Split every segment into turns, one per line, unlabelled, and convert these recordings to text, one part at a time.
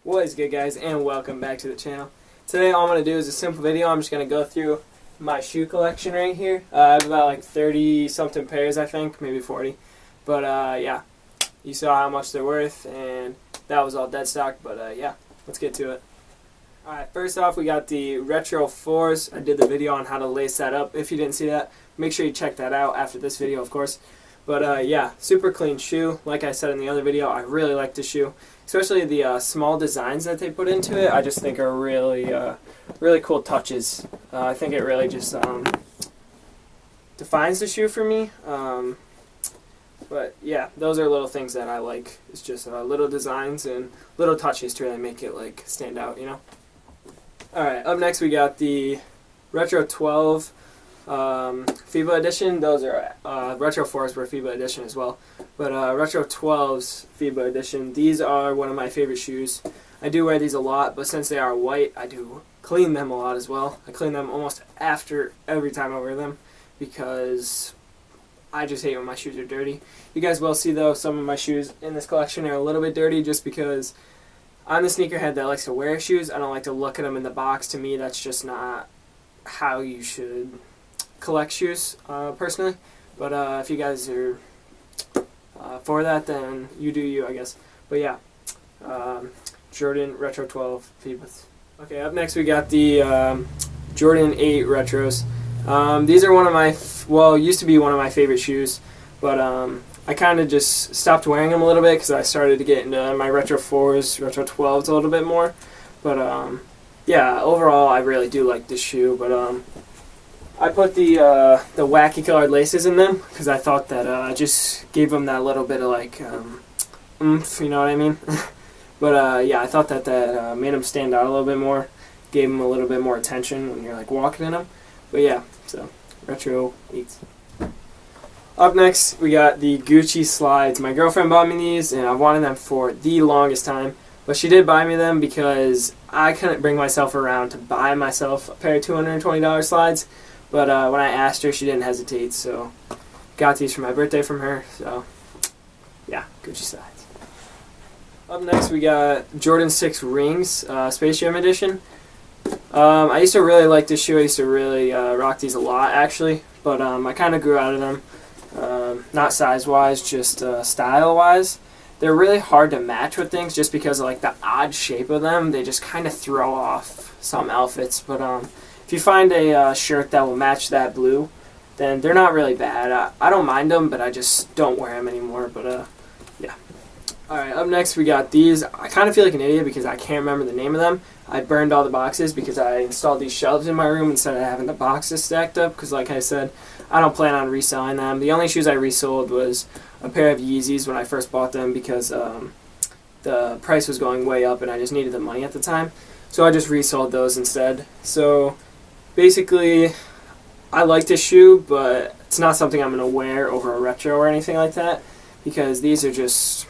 What is good, guys, and welcome back to the channel. Today all I'm going to do is a simple video. I'm just going to go through my shoe collection right here. I have about like 30 something pairs, I think, maybe 40. But yeah, you saw how much they're worth, and that was all dead stock. But yeah, let's get to it. Alright, first off we got the Retro 4s. I did the video on how to lace that up. If you didn't see that, make sure you check that out after this video, of course. But yeah, super clean shoe. Like I said in the other video, I really like the shoe. Especially the small designs that they put into it, I just think are really, really cool touches. I think it really just defines the shoe for me. But yeah, those are little things that I like. It's just little designs and little touches to really make it like stand out, you know. All right, up next we got the Retro 12 FIBA edition. Those are Retro 4s were FIBA edition as well, but Retro 12's FIBA edition, these are one of my favorite shoes. I do wear these a lot, but since they are white, I do clean them a lot as well. I clean them almost after every time I wear them because I just hate when my shoes are dirty. You guys will see though some of my shoes in this collection are a little bit dirty just because I'm the sneakerhead that likes to wear shoes. I don't like to look at them in the box. To me, that's just not how you should collect shoes, personally. But if you guys are for that, then you do you, I guess. But yeah, Jordan Retro 12 FIBAs. Okay, up next we got the Jordan 8 Retros. These are one of my, well, used to be one of my favorite shoes, but I kind of just stopped wearing them a little bit because I started to get into my Retro 4s, Retro 12s a little bit more. But yeah, overall I really do like this shoe, but I put the wacky colored laces in them because I thought that just gave them that little bit of like oomph, you know what I mean? But yeah, I thought that made them stand out a little bit more, gave them a little bit more attention when you're like walking in them. But yeah, so Retro 8s. Up next we got the Gucci slides. My girlfriend bought me these and I've wanted them for the longest time. But she did buy me them because I couldn't bring myself around to buy myself a pair of $220 slides. But when I asked her, she didn't hesitate, so got these for my birthday from her. So yeah, Gucci slides. Up next we got Jordan 6 Rings, Space Jam edition. I used to really like this shoe. I used to really rock these a lot, actually. But I kind of grew out of them. Not size-wise, just style-wise. They're really hard to match with things just because of like the odd shape of them. They just kind of throw off some outfits. But if you find a shirt that will match that blue, then they're not really bad. I don't mind them, but I just don't wear them anymore. But yeah. Alright, up next we got these. I kind of feel like an idiot because I can't remember the name of them. I burned all the boxes because I installed these shelves in my room instead of having the boxes stacked up because, like I said, I don't plan on reselling them. The only shoes I resold was a pair of Yeezys when I first bought them because the price was going way up and I just needed the money at the time. So I just resold those instead. So basically, I like this shoe, but it's not something I'm going to wear over a retro or anything like that because these are just,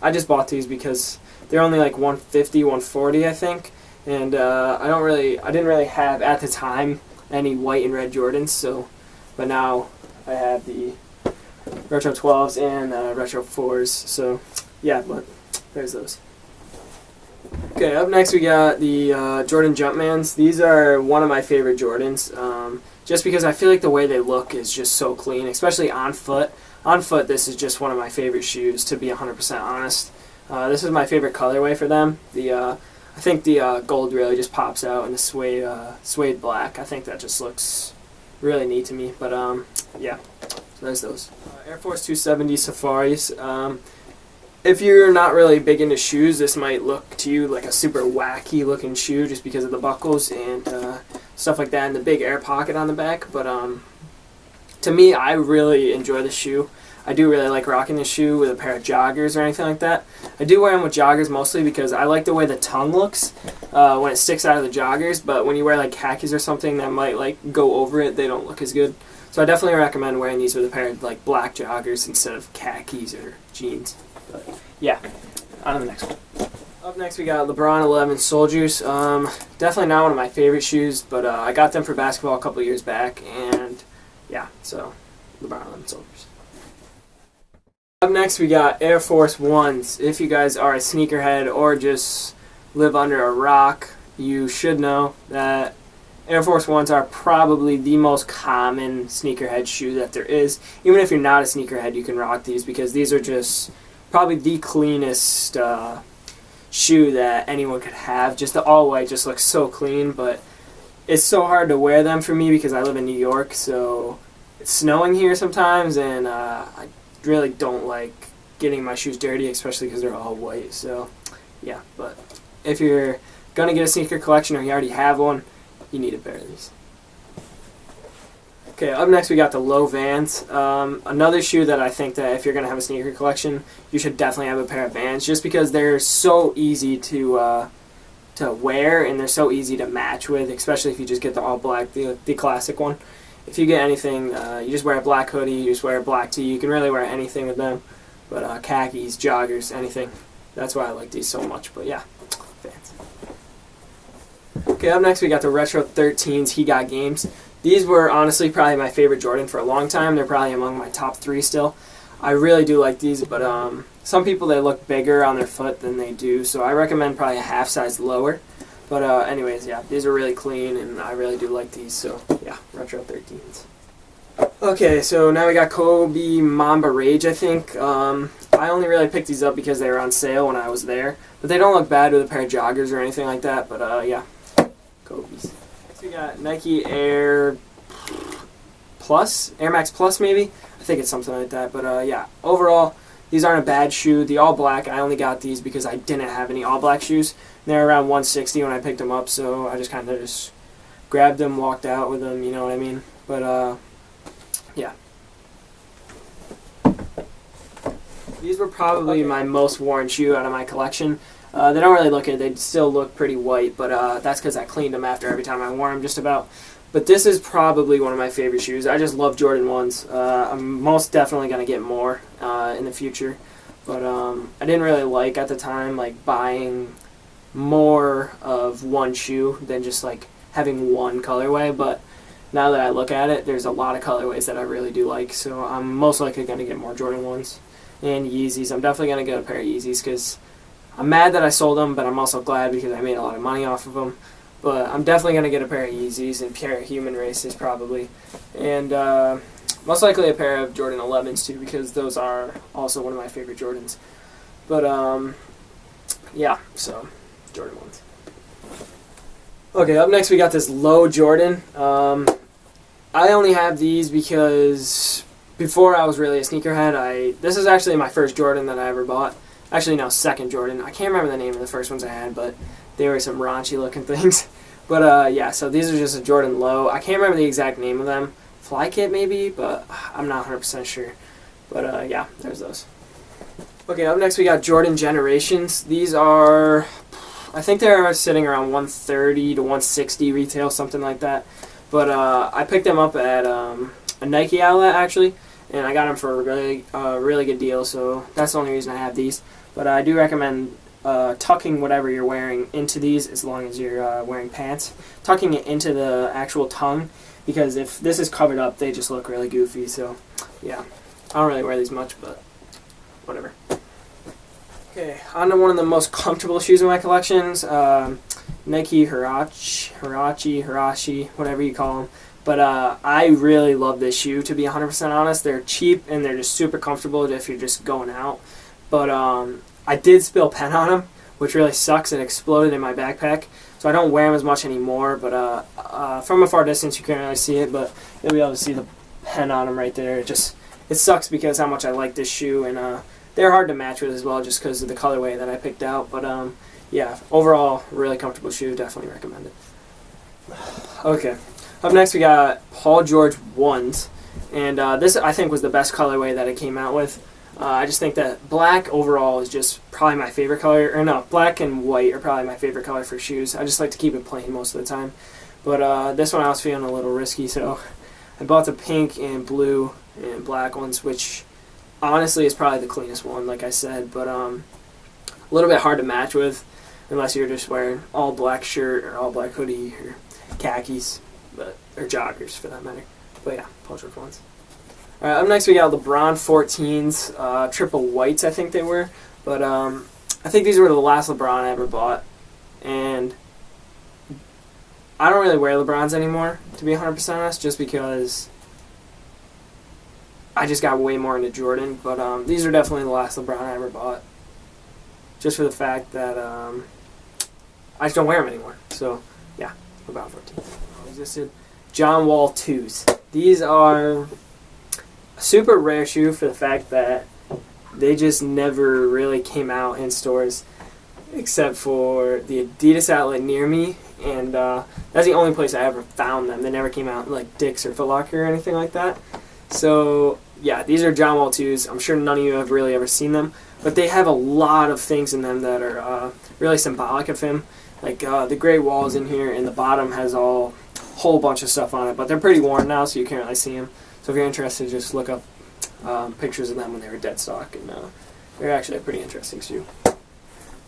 I just bought these because they're only like $150, $140, I think. And I didn't really have at the time any white and red Jordans, so, but now I have the Retro 12s and Retro 4s, so yeah, but there's those. Okay, up next we got the Jordan Jumpmans. These are one of my favorite Jordans, just because I feel like the way they look is just so clean, especially on foot. On foot, this is just one of my favorite shoes, to be 100% honest. This is my favorite colorway for them. I think the gold really just pops out, and the suede black. I think that just looks really neat to me. But yeah, so there's those. Air Force 270 Safaris. If you're not really big into shoes, this might look to you like a super wacky looking shoe just because of the buckles and stuff like that and the big air pocket on the back. But to me, I really enjoy the shoe. I do really like rocking this shoe with a pair of joggers or anything like that. I do wear them with joggers mostly because I like the way the tongue looks when it sticks out of the joggers, but when you wear like khakis or something that might like go over it, they don't look as good. So I definitely recommend wearing these with a pair of like black joggers instead of khakis or jeans. But yeah, on to the next one. Up next we got LeBron 11 Soldiers. Definitely not one of my favorite shoes, but I got them for basketball a couple years back, and yeah, so LeBron 11 Soldiers. Up next we got Air Force 1s. If you guys are a sneakerhead or just live under a rock, you should know that Air Force Ones are probably the most common sneakerhead shoe that there is. Even if you're not a sneakerhead, you can rock these because these are just probably the cleanest shoe that anyone could have. Just the all white just looks so clean, but it's so hard to wear them for me because I live in New York, so it's snowing here sometimes, and I really don't like getting my shoes dirty, especially because they're all white. So yeah, but if you're gonna get a sneaker collection or you already have one, you need a pair of these. Okay, up next we got the low Vans. Another shoe that I think that if you're gonna have a sneaker collection, you should definitely have a pair of Vans, just because they're so easy to wear and they're so easy to match with, especially if you just get the all black, the classic one. If you get anything, you just wear a black hoodie, you just wear a black tee. You can really wear anything with them, but khakis, joggers, anything. That's why I like these so much. But yeah, Vans. Okay, up next we got the Retro 13s He Got Games. These were honestly probably my favorite Jordan for a long time. They're probably among my top 3 still. I really do like these, but some people, they look bigger on their foot than they do, so I recommend probably a half size lower. But anyways, yeah, these are really clean, and I really do like these, so yeah, Retro 13s. Okay, so now we got Kobe Mamba Rage, I think. I only really picked these up because they were on sale when I was there, but they don't look bad with a pair of joggers or anything like that, but yeah, Kobe's. So we got Nike Air Plus, Air Max Plus maybe? I think it's something like that, but yeah, overall, these aren't a bad shoe. The all black, I only got these because I didn't have any all black shoes. They're around 160 when I picked them up, so I just kind of just grabbed them, walked out with them, you know what I mean? But yeah. These were probably my most worn shoe out of my collection. They don't really look it. They still look pretty white, but that's because I cleaned them after every time I wore them just about. But this is probably one of my favorite shoes. I just love Jordan 1s. I'm most definitely going to get more in the future. But I didn't really like at the time like buying more of one shoe than just like having one colorway. But now that I look at it, there's a lot of colorways that I really do like. So I'm most likely going to get more Jordan 1s and Yeezys. I'm definitely going to get a pair of Yeezys because I'm mad that I sold them, but I'm also glad because I made a lot of money off of them. But I'm definitely going to get a pair of Yeezys and a pair of Human Races probably. And most likely a pair of Jordan 11s too, because those are also one of my favorite Jordans. But yeah, so Jordan 1s. Okay, up next we got this low Jordan. I only have these because before I was really a sneakerhead, this is actually my first Jordan that I ever bought. Actually, no, second Jordan. I can't remember the name of the first ones I had, but they were some raunchy looking things. But yeah, so these are just a Jordan Low. I can't remember the exact name of them. Fly Kit maybe, but I'm not 100% sure. But yeah, there's those. Okay, up next we got Jordan Generations. These are, I think they're sitting around 130 to 160 retail, something like that. But I picked them up at a Nike outlet actually, and I got them for a really good deal, so that's the only reason I have these. But I do recommend tucking whatever you're wearing into these as long as you're wearing pants. Tucking it into the actual tongue, because if this is covered up, they just look really goofy. So yeah, I don't really wear these much, but whatever. Okay, on to one of the most comfortable shoes in my collections, Nike Hirachi, whatever you call them. But I really love this shoe, to be 100% honest. They're cheap and they're just super comfortable if you're just going out. But I did spill pen on them, which really sucks. It exploded in my backpack, so I don't wear them as much anymore. But from a far distance, you can't really see it, but you'll be able to see the pen on them right there. It sucks because how much I like this shoe, and they're hard to match with as well, just because of the colorway that I picked out. But yeah, overall, really comfortable shoe. Definitely recommend it. Okay, up next we got Paul George 1s, and this I think was the best colorway that it came out with. I just think that black overall is just probably my favorite color. Or no, black and white are probably my favorite color for shoes. I just like to keep it plain most of the time. But this one I was feeling a little risky, so I bought the pink and blue and black ones, which honestly is probably the cleanest one, like I said. But a little bit hard to match with unless you're just wearing all black shirt or all black hoodie or khakis, or joggers for that matter. But yeah, Paul George 1s. Alright, up next we got LeBron 14s, triple whites I think they were, but I think these were the last LeBron I ever bought. And I don't really wear LeBrons anymore, to be 100% honest, just because I just got way more into Jordan. But these are definitely the last LeBron I ever bought, just for the fact that I just don't wear them anymore. So, yeah, LeBron 14. Existed. John Wall 2s. These are a super rare shoe for the fact that they just never really came out in stores except for the Adidas outlet near me, and that's the only place I ever found them. They never came out in like Dick's or Foot Locker or anything like that. So yeah, these are John Wall 2s. I'm sure none of you have really ever seen them, but they have a lot of things in them that are really symbolic of him. Like the Great Wall is in here, and the bottom has a whole bunch of stuff on it, but they're pretty worn now, so you can't really see them. So if you're interested, just look up pictures of them when they were dead stock, and they're actually a pretty interesting shoe.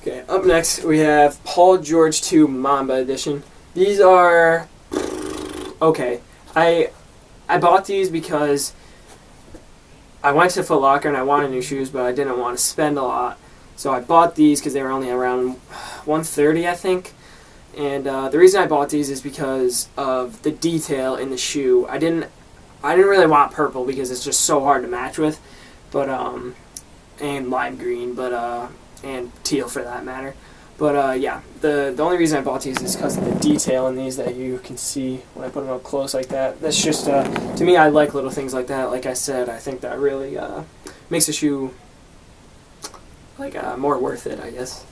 Okay, up next we have Paul George 2 Mamba Edition. These are okay. I bought these because I went to Foot Locker and I wanted new shoes, but I didn't want to spend a lot. So I bought these because they were only around $130, I think. And the reason I bought these is because of the detail in the shoe. I didn't really want purple because it's just so hard to match with, but and lime green, but and teal for that matter. But yeah, the only reason I bought these is because of the detail in these that you can see when I put them up close like that. That's just to me, I like little things like that. Like I said, I think that really makes the shoe like more worth it, I guess.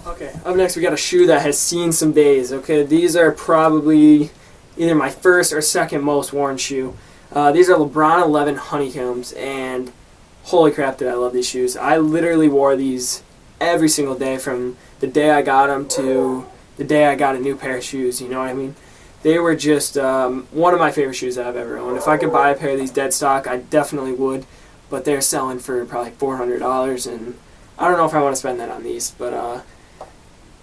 Okay, up next we got a shoe that has seen some days. Okay, these are probably either my first or second most worn shoe. These are LeBron 11 Honeycombs, and holy crap did I love these shoes. I literally wore these every single day from the day I got them to the day I got a new pair of shoes, you know what I mean? They were just one of my favorite shoes that I've ever owned. If I could buy a pair of these dead stock, I definitely would, but they're selling for probably $400, and I don't know if I want to spend that on these, but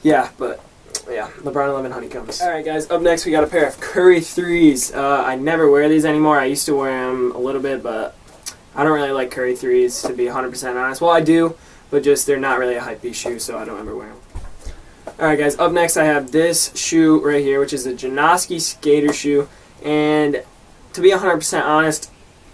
yeah, LeBron 11 Honeycombs. Alright guys, up next we got a pair of Curry 3s. I never wear these anymore. I used to wear them a little bit, but I don't really like Curry 3s, to be 100% honest. Well, I do, but just they're not really a hypebeast shoe, so I don't ever wear them. Alright guys, up next I have this shoe right here, which is a Janoski skater shoe, and to be 100% honest,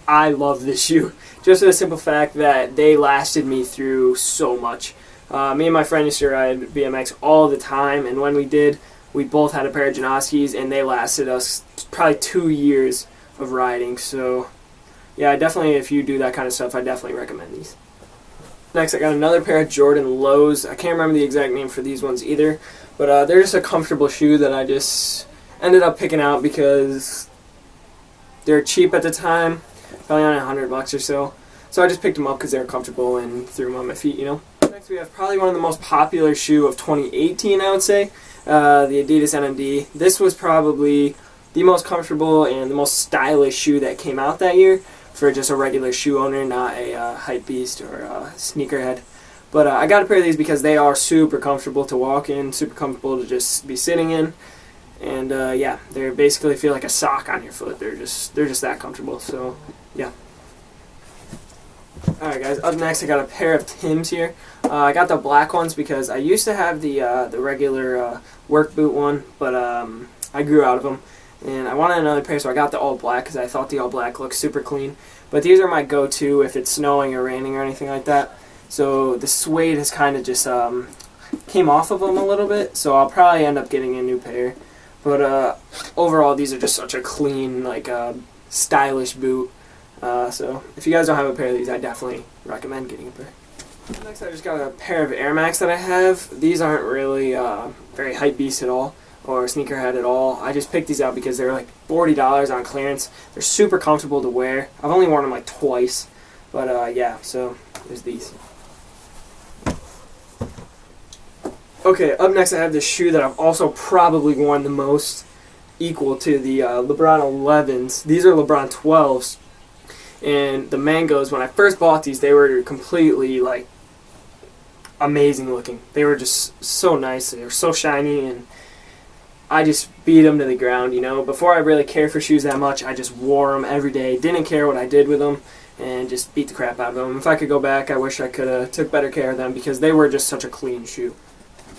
I love this shoe, just for the simple fact that they lasted me through so much. Me and my friend used to ride BMX all the time, and when we did, we both had a pair of Janoskis, and they lasted us probably 2 years of riding. So, yeah, definitely if you do that kind of stuff, I definitely recommend these. Next, I got another pair of Jordan Lows. I can't remember the exact name for these ones either, but they're just a comfortable shoe that I just ended up picking out because they're cheap at the time, probably on $100 or so. So I just picked them up because they were comfortable and threw them on my feet, you know. Next we have probably one of the most popular shoe of 2018, I would say, the Adidas NMD. This was probably the most comfortable and the most stylish shoe that came out that year for just a regular shoe owner, not a hype beast or a sneakerhead. But I got a pair of these because they are super comfortable to walk in, super comfortable to just be sitting in, and yeah, they basically feel like a sock on your foot. They're just that comfortable. So yeah. Alright guys, up next I got a pair of Tims here. I got the black ones because I used to have the regular work boot one, but I grew out of them. And I wanted another pair, so I got the all black because I thought the all black looked super clean. But these are my go-to if it's snowing or raining or anything like that. So the suede has kind of just came off of them a little bit, so I'll probably end up getting a new pair. But overall, these are just such a clean, like stylish boot. So if you guys don't have a pair of these, I definitely recommend getting a pair. Next, I just got a pair of Air Max that I have. These aren't really very hype beast at all or sneakerhead at all. I just picked these out because they're like $40 on clearance. They're super comfortable to wear. I've only worn them like twice, but yeah. So there's these. Okay, up next I have this shoe that I've also probably worn the most, equal to the LeBron 11s. These are LeBron 12s. And the Mangos, when I first bought these, they were completely, like, amazing looking. They were just so nice. They were so shiny, and I just beat them to the ground, you know. Before I really cared for shoes that much, I just wore them every day. Didn't care what I did with them, and just beat the crap out of them. If I could go back, I wish I could have took better care of them because they were just such a clean shoe.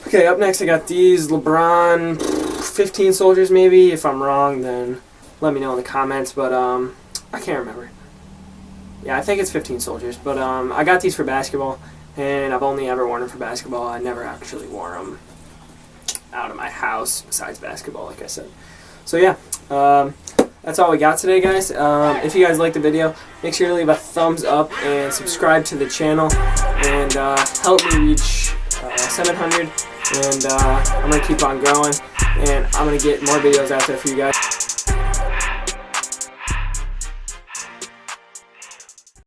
Okay, up next I got these LeBron 15 soldiers maybe. If I'm wrong, then let me know in the comments, but I can't remember. Yeah, I think it's 15 soldiers, but I got these for basketball, and I've only ever worn them for basketball. I never actually wore them out of my house besides basketball, like I said. So yeah, that's all we got today, guys. If you guys liked the video, make sure to leave a thumbs up and subscribe to the channel, and help me reach 700, and I'm going to keep on growing, and I'm going to get more videos out there for you guys.